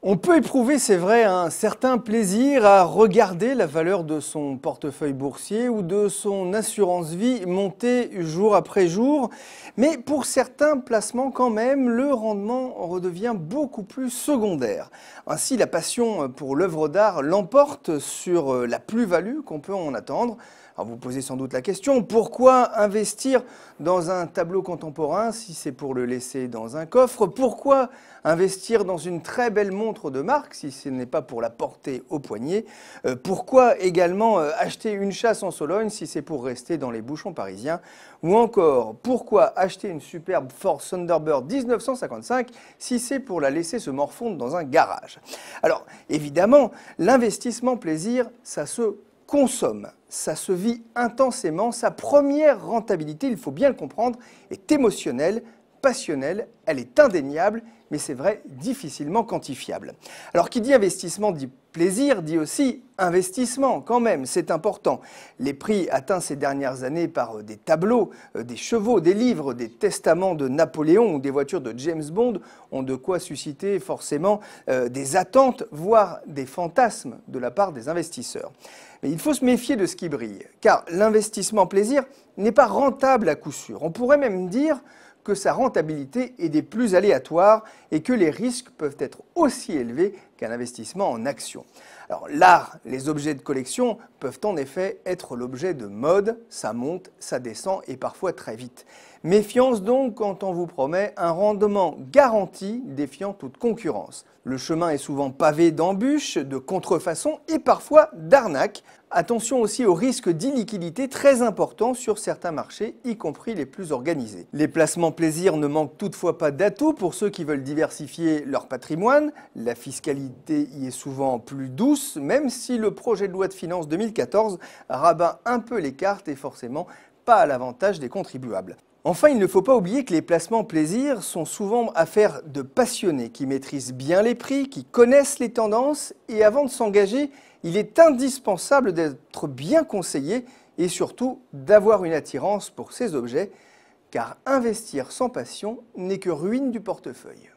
On peut éprouver, c'est vrai, un certain plaisir à regarder la valeur de son portefeuille boursier ou de son assurance vie monter jour après jour. Mais pour certains placements, quand même, le rendement redevient beaucoup plus secondaire. Ainsi, la passion pour l'œuvre d'art l'emporte sur la plus-value qu'on peut en attendre. Alors vous posez sans doute la question, pourquoi investir dans un tableau contemporain si c'est pour le laisser dans un coffre? Pourquoi investir dans une très belle montre de marque si ce n'est pas pour la porter au poignet? Pourquoi également acheter une chasse en Sologne si c'est pour rester dans les bouchons parisiens? Ou encore, pourquoi acheter une superbe Ford Thunderbird 1955 si c'est pour la laisser se morfondre dans un garage? Alors évidemment, l'investissement plaisir, ça se consomme, ça se vit intensément, sa première rentabilité, il faut bien le comprendre, est émotionnelle, passionnelle, elle est indéniable, mais c'est vrai, difficilement quantifiable. Alors qui dit investissement dit plaisir, dit aussi investissement quand même, c'est important. Les prix atteints ces dernières années par des tableaux, des chevaux, des livres, des testaments de Napoléon ou des voitures de James Bond ont de quoi susciter forcément des attentes, voire des fantasmes de la part des investisseurs. Mais il faut se méfier de ce qui brille, car l'investissement plaisir n'est pas rentable à coup sûr. On pourrait même dire que sa rentabilité est des plus aléatoires et que les risques peuvent être aussi élevés qu'un investissement en actions. Alors l'art, les objets de collection peuvent en effet être l'objet de mode, ça monte, ça descend et parfois très vite. Méfiance donc quand on vous promet un rendement garanti défiant toute concurrence. Le chemin est souvent pavé d'embûches, de contrefaçons et parfois d'arnaques. Attention aussi aux risques d'illiquidité très importants sur certains marchés, y compris les plus organisés. Les placements plaisir ne manquent toutefois pas d'atouts pour ceux qui veulent diversifier leur patrimoine. La fiscalité y est souvent plus douce, même si le projet de loi de finances 2014 rabat un peu les cartes et forcément pas à l'avantage des contribuables. Enfin, il ne faut pas oublier que les placements plaisir sont souvent affaires de passionnés qui maîtrisent bien les prix, qui connaissent les tendances et avant de s'engager, il est indispensable d'être bien conseillé et surtout d'avoir une attirance pour ces objets, car investir sans passion n'est que ruine du portefeuille.